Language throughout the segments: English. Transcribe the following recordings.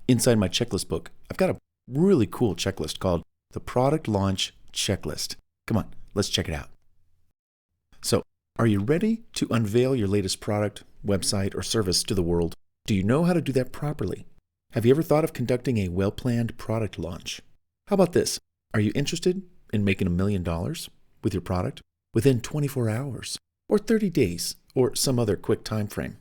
inside my checklist book, I've got a really cool checklist called the Product Launch Checklist. Come on, let's check it out. So, are you ready to unveil your latest product, website, or service to the world? Do you know how to do that properly? Have you ever thought of conducting a well-planned product launch? How about this? Are you interested in making $1 million with your product within 24 hours or 30 days or some other quick time frame?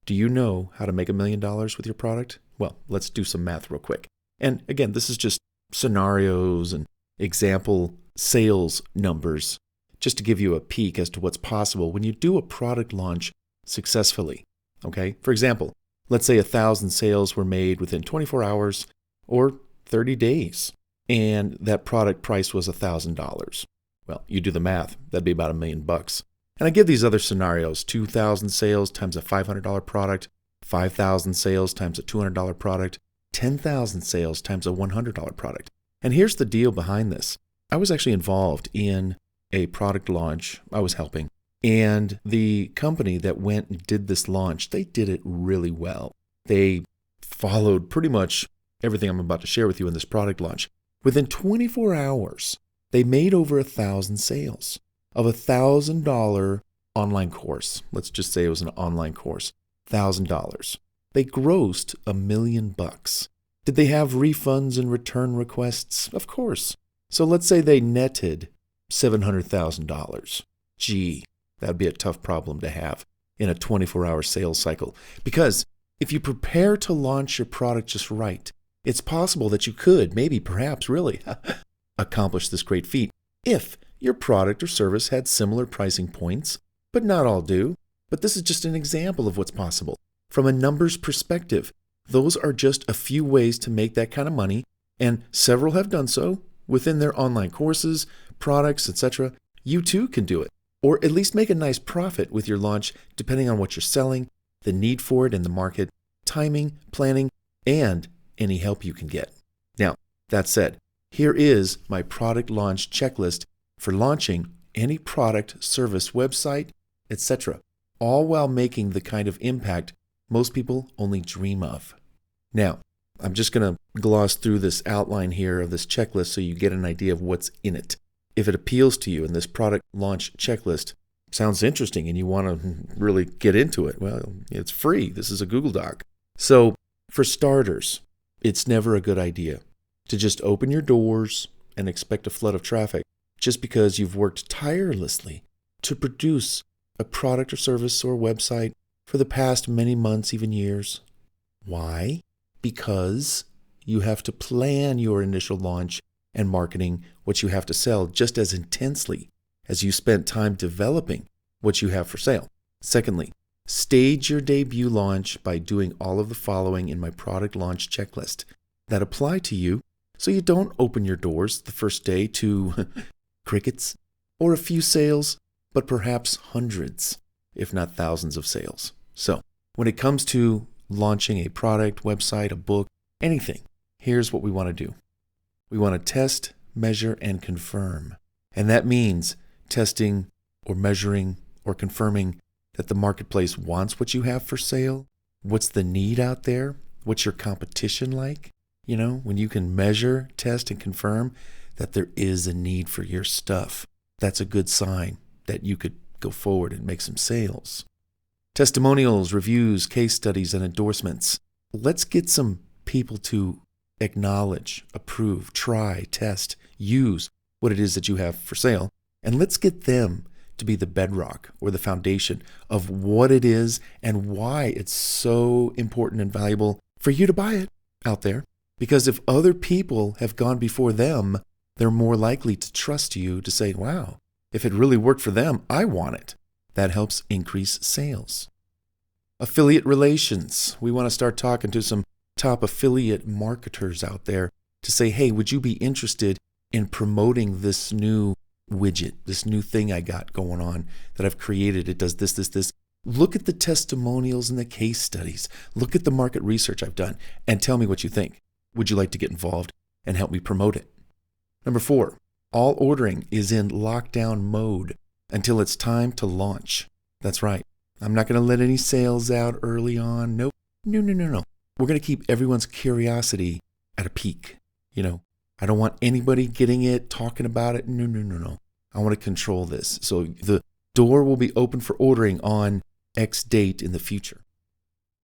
Do you know how to make $1 million with your product? Well, let's do some math real quick. And again, this is just scenarios and example sales numbers just to give you a peek as to what's possible when you do a product launch successfully. Okay? For example, let's say 1,000 sales were made within 24 hours or 30 days, and that product price was $1,000. Well, you do the math, that'd be about $1 million. And I give these other scenarios: 2,000 sales times a $500 product, 5,000 sales times a $200 product, 10,000 sales times a $100 product. And here's the deal behind this. I was actually involved in a product launch. I was helping. And the company that went and did this launch, they did it really well. They followed pretty much everything I'm about to share with you in this product launch. Within 24 hours, they made over 1,000 sales of a $1,000 online course. Let's just say it was an online course, $1,000. They grossed $1 million. Did they have refunds and return requests? Of course. So let's say they netted $700,000. Gee, that'd be a tough problem to have in a 24-hour sales cycle. Because if you prepare to launch your product just right, it's possible that you could, maybe, perhaps, really, accomplish this great feat if your product or service had similar pricing points, but not all do. But this is just an example of what's possible. From a numbers perspective, those are just a few ways to make that kind of money, and several have done so within their online courses, products, etc. You too can do it, or at least make a nice profit with your launch, depending on what you're selling, the need for it in the market, timing, planning, and any help you can get. Now, that said, here is my product launch checklist for launching any product, service, website, etc., all while making the kind of impact most people only dream of. Now, I'm just going to gloss through this outline here of this checklist so you get an idea of what's in it. If it appeals to you and this product launch checklist sounds interesting and you want to really get into it, well, it's free. This is a Google Doc. So, for starters, it's never a good idea to just open your doors and expect a flood of traffic just because you've worked tirelessly to produce a product or service or website for the past many months, even years. Why? Because you have to plan your initial launch and marketing what you have to sell just as intensely as you spent time developing what you have for sale. Secondly, stage your debut launch by doing all of the following in my product launch checklist that apply to you so you don't open your doors the first day to crickets or a few sales, but perhaps hundreds, if not thousands of sales. So, when it comes to launching a product, website, a book, anything, here's what we want to do. We want to test, measure, and confirm. And that means testing or measuring or confirming that the marketplace wants what you have for sale. What's the need out there? What's your competition like? You know, when you can measure, test, and confirm that there is a need for your stuff, that's a good sign that you could go forward and make some sales. Testimonials, reviews, case studies, and endorsements. Let's get some people to acknowledge, approve, try, test, use what it is that you have for sale, and let's get them to be the bedrock or the foundation of what it is and why it's so important and valuable for you to buy it out there. Because if other people have gone before them, they're more likely to trust you to say, wow, if it really worked for them, I want it. That helps increase sales. Affiliate relations. We want to start talking to some top affiliate marketers out there to say, hey, would you be interested in promoting this new widget, this new thing I got going on that I've created? It does this. Look at the testimonials and the case studies. Look at the market research I've done and tell me what you think. Would you like to get involved and help me promote it? Number 4, all ordering is in lockdown mode until it's time to launch. That's right. I'm not going to let any sales out early on. Nope. No. we're going to keep everyone's curiosity at a peak. I don't want anybody getting it, talking about it. No. I want to control this. So the door will be open for ordering on X date in the future.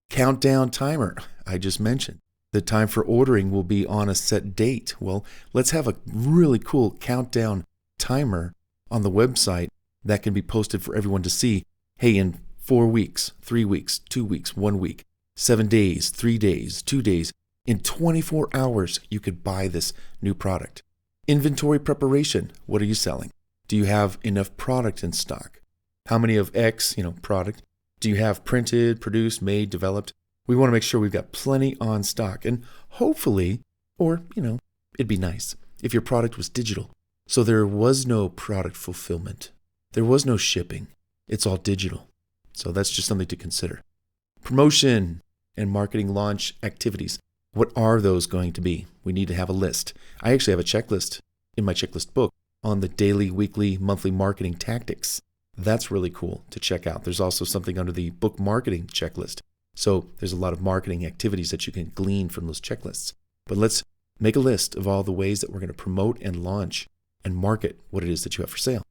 Countdown timer, I just mentioned. The time for ordering will be on a set date. Well, let's have a really cool countdown timer on the website that can be posted for everyone to see. Hey, in 4 weeks, 3 weeks, 2 weeks, 1 week, 7 days, 3 days, 2 days, in 24 hours, you could buy this new product. Inventory preparation. What are you selling? Do you have enough product in stock? How many of X, product, do you have printed, produced, made, developed? We want to make sure we've got plenty on stock. And hopefully, or, it'd be nice if your product was digital. So there was no product fulfillment. There was no shipping. It's all digital. So that's just something to consider. Promotion and marketing launch activities. What are those going to be? We need to have a list. I actually have a checklist in my checklist book on the daily, weekly, monthly marketing tactics. That's really cool to check out. There's also something under the book marketing checklist. So there's a lot of marketing activities that you can glean from those checklists. But let's make a list of all the ways that we're going to promote and launch and market what it is that you have for sale.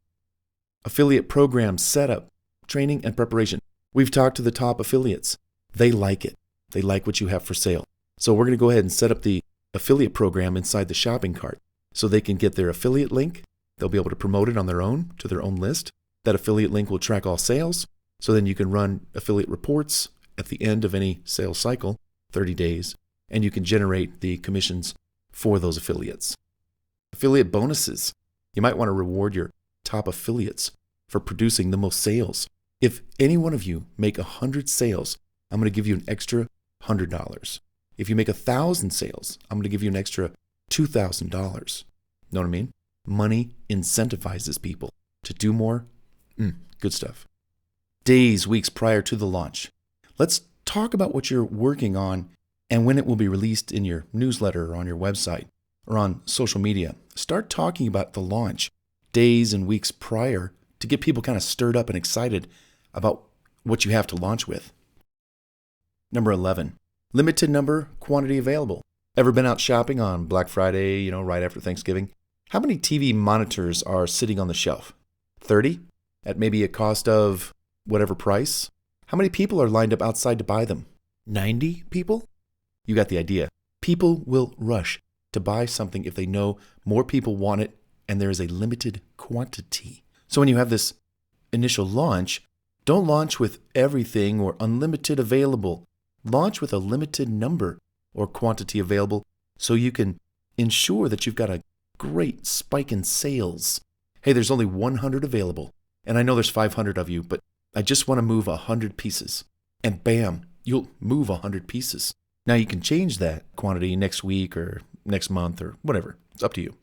Affiliate program setup, training, and preparation. We've talked to the top affiliates. They like it. They like what you have for sale. So we're going to go ahead and set up the affiliate program inside the shopping cart so they can get their affiliate link. They'll be able to promote it on their own to their own list. That affiliate link will track all sales. So then you can run affiliate reports at the end of any sales cycle, 30 days, and you can generate the commissions for those affiliates. Affiliate bonuses. You might want to reward your top affiliates for producing the most sales. If any one of you make 100 sales, I'm going to give you an extra $100. If you make 1,000 sales, I'm going to give you an extra $2,000. Know what I mean? Money incentivizes people to do more. Good stuff. Days, weeks prior to the launch. Let's talk about what you're working on and when it will be released in your newsletter or on your website or on social media. Start talking about the launch days and weeks prior to get people kind of stirred up and excited about what you have to launch with. Number 11, limited number, quantity available. Ever been out shopping on Black Friday, right after Thanksgiving? How many TV monitors are sitting on the shelf? 30? At maybe a cost of whatever price? How many people are lined up outside to buy them? 90 people? You got the idea. People will rush to buy something if they know more people want it and there is a limited quantity. So when you have this initial launch, don't launch with everything or unlimited available. Launch with a limited number or quantity available so you can ensure that you've got a great spike in sales. Hey, there's only 100 available, and I know there's 500 of you, but I just want to move 100 pieces. And bam, you'll move 100 pieces. Now you can change that quantity next week or next month or whatever. It's up to you.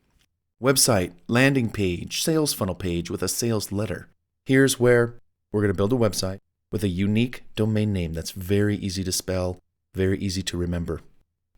Website, landing page, sales funnel page with a sales letter. Here's where we're going to build a website with a unique domain name that's very easy to spell, very easy to remember.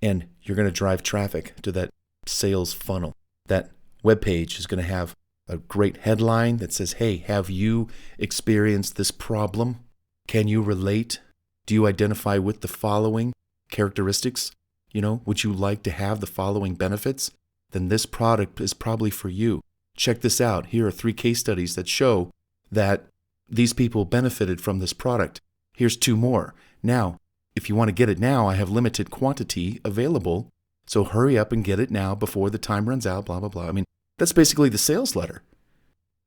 And you're going to drive traffic to that sales funnel. That web page is going to have a great headline that says, hey, have you experienced this problem? Can you relate? Do you identify with the following characteristics? Would you like to have the following benefits? Then this product is probably for you. Check this out. Here are 3 case studies that show that these people benefited from this product. Here's 2 more. Now, if you want to get it now, I have limited quantity available. So hurry up and get it now before the time runs out, blah, blah, blah. I mean, that's basically the sales letter.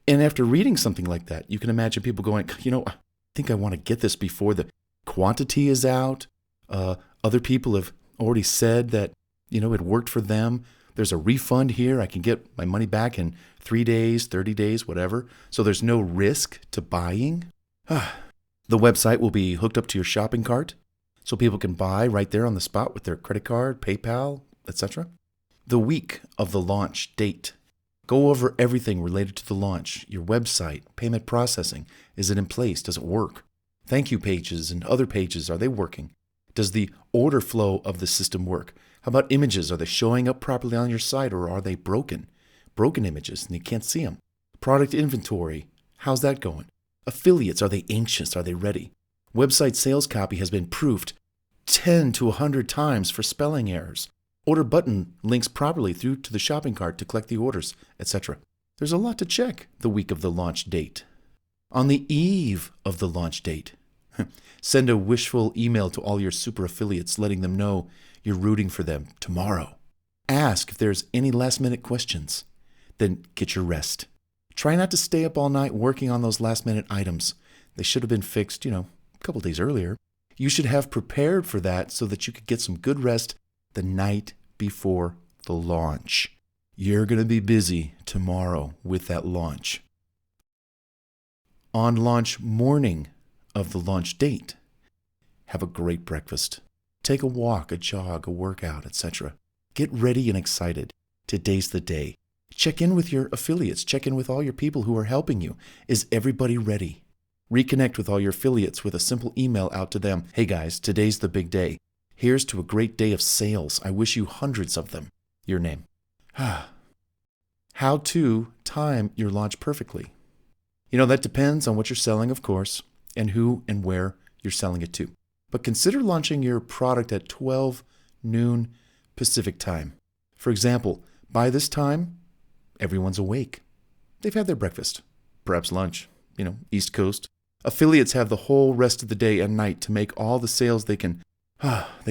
And after reading something like that, you can imagine people going, I think I want to get this before the quantity is out. Other people have already said that, it worked for them. There's a refund here. I can get my money back in 3 days, 30 days, whatever. So there's no risk to buying. The website will be hooked up to your shopping cart so people can buy right there on the spot with their credit card, PayPal, etc. The week of the launch date. Go over everything related to the launch, your website, payment processing. Is it in place? Does it work? Thank you pages and other pages, are they working? Does the order flow of the system work? How about images? Are they showing up properly on your site or are they broken? Broken images and you can't see them. Product inventory, how's that going? Affiliates, are they anxious? Are they ready? Website sales copy has been proofed. 10 to 100 times for spelling errors. Order button links properly through to the shopping cart to collect the orders, etc. There's a lot to check the week of the launch date. On the eve of the launch date, send a wishful email to all your super affiliates letting them know you're rooting for them tomorrow. Ask if there's any last-minute questions. Then get your rest. Try not to stay up all night working on those last-minute items. They should have been fixed, a couple days earlier. You should have prepared for that so that you could get some good rest the night before the launch. You're going to be busy tomorrow with that launch. On launch morning of the launch date, have a great breakfast. Take a walk, a jog, a workout, etc. Get ready and excited. Today's the day. Check in with your affiliates. Check in with all your people who are helping you. Is everybody ready? Reconnect with all your affiliates with a simple email out to them. Hey guys, today's the big day. Here's to a great day of sales. I wish you hundreds of them. Your name. How to time your launch perfectly. That depends on what you're selling, of course, and who and where you're selling it to. But consider launching your product at 12 noon Pacific time. For example, by this time, everyone's awake. They've had their breakfast, perhaps lunch, East Coast. Affiliates have the whole rest of the day and night to make all the sales they can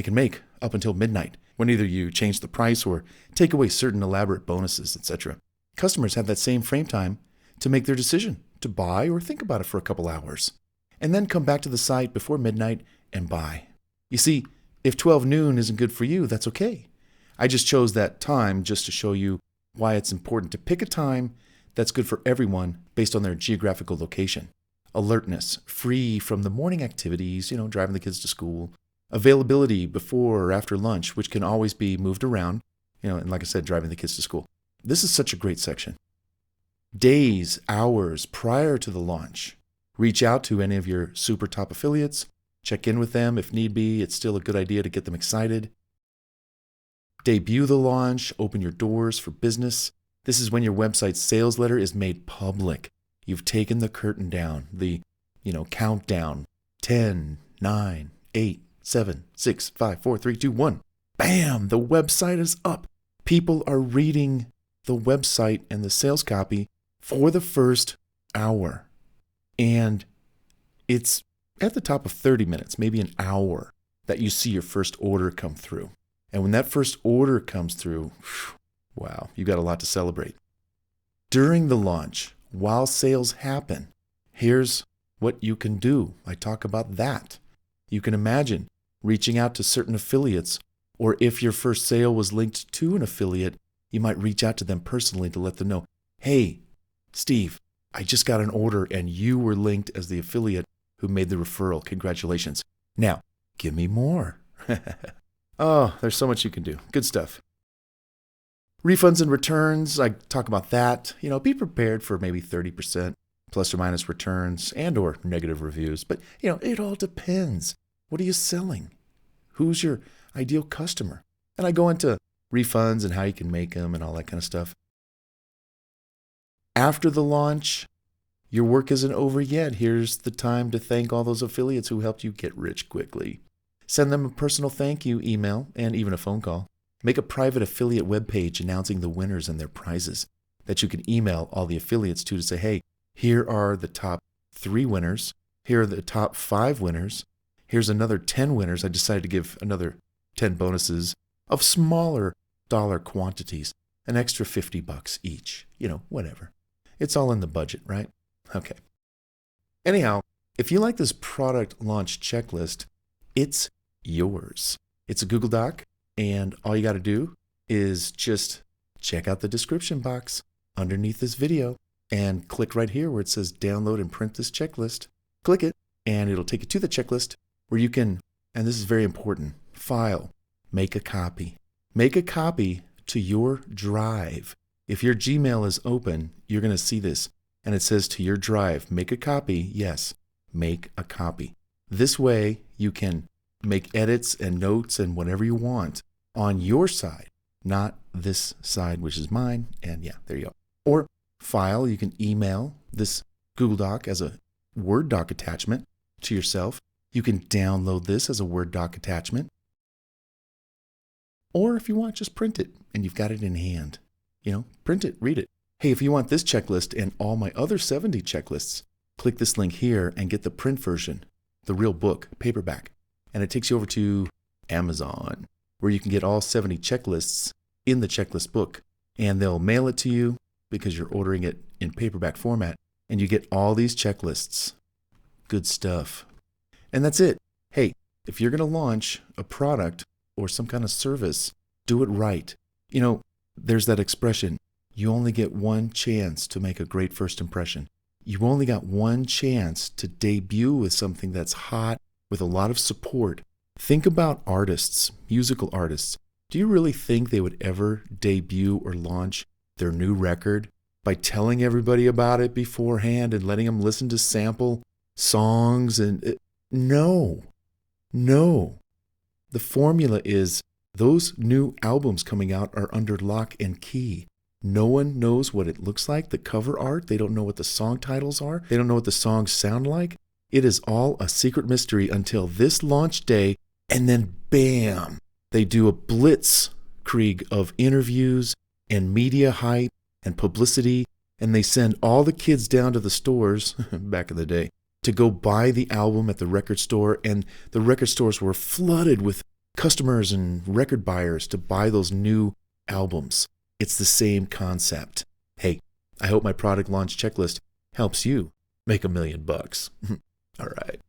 make up until midnight, when either you change the price or take away certain elaborate bonuses, etc. Customers have that same frame time to make their decision to buy or think about it for a couple hours, and then come back to the site before midnight and buy. You see, if 12 noon isn't good for you, that's okay. I just chose that time just to show you why it's important to pick a time that's good for everyone based on their geographical location. Alertness, free from the morning activities, driving the kids to school. Availability before or after lunch, which can always be moved around, and like I said, driving the kids to school. This is such a great section. Days, hours prior to the launch. Reach out to any of your super top affiliates. Check in with them if need be. It's still a good idea to get them excited. Debut the launch. Open your doors for business. This is when your website's sales letter is made public. You've taken the curtain down, the, countdown. 10, 9, 8, 7, 6, 5, 4, 3, 2, 1. Bam! The website is up. People are reading the website and the sales copy for the first hour. And it's at the top of 30 minutes, maybe an hour, that you see your first order come through. And when that first order comes through, wow, you got a lot to celebrate. During the launch, while sales happen, here's what you can do. I talk about that. You can imagine reaching out to certain affiliates, or if your first sale was linked to an affiliate, you might reach out to them personally to let them know, hey, Steve, I just got an order and you were linked as the affiliate who made the referral. Congratulations. Now, give me more. Oh, there's so much you can do. Good stuff. Refunds and returns, I talk about that. Be prepared for maybe 30% plus or minus returns and or negative reviews. But, it all depends. What are you selling? Who's your ideal customer? And I go into refunds and how you can make them and all that kind of stuff. After the launch, your work isn't over yet. Here's the time to thank all those affiliates who helped you get rich quickly. Send them a personal thank you email and even a phone call. Make a private affiliate webpage announcing the winners and their prizes that you can email all the affiliates to say, hey, here are the top 3 winners. Here are the top 5 winners. Here's another 10 winners. I decided to give another 10 bonuses of smaller dollar quantities, an extra $50 each, whatever. It's all in the budget, right? Okay. Anyhow, if you like this product launch checklist, it's yours. It's a Google Doc. And all you got to do is just check out the description box underneath this video and click right here where it says download and print this checklist. Click it and it'll take you to the checklist where you can, and this is very important, file, make a copy. Make a copy to your drive. If your Gmail is open, you're going to see this and it says to your drive, make a copy. Yes, make a copy. This way you can make edits and notes and whatever you want on your side, not this side, which is mine. And yeah, there you go. Or file, you can email this Google Doc as a Word doc attachment to yourself. You can download this as a Word doc attachment. Or if you want, just print it and you've got it in hand. Print it, read it. Hey, if you want this checklist and all my other 70 checklists, click this link here and get the print version, the real book, paperback. And it takes you over to Amazon, where you can get all 70 checklists in the checklist book. And they'll mail it to you because you're ordering it in paperback format. And you get all these checklists. Good stuff. And that's it. Hey, if you're going to launch a product or some kind of service, do it right. There's that expression, you only get one chance to make a great first impression. You only got one chance to debut with something that's hot, with a lot of support. Think about artists, musical artists. Do you really think they would ever debut or launch their new record by telling everybody about it beforehand and letting them listen to sample songs? No. The formula is those new albums coming out are under lock and key. No one knows what it looks like, the cover art. They don't know what the song titles are. They don't know what the songs sound like. It is all a secret mystery until this launch day, and then bam, they do a blitzkrieg of interviews and media hype and publicity, and they send all the kids down to the stores, back in the day, to go buy the album at the record store, and the record stores were flooded with customers and record buyers to buy those new albums. It's the same concept. Hey, I hope my product launch checklist helps you make $1 million. All right.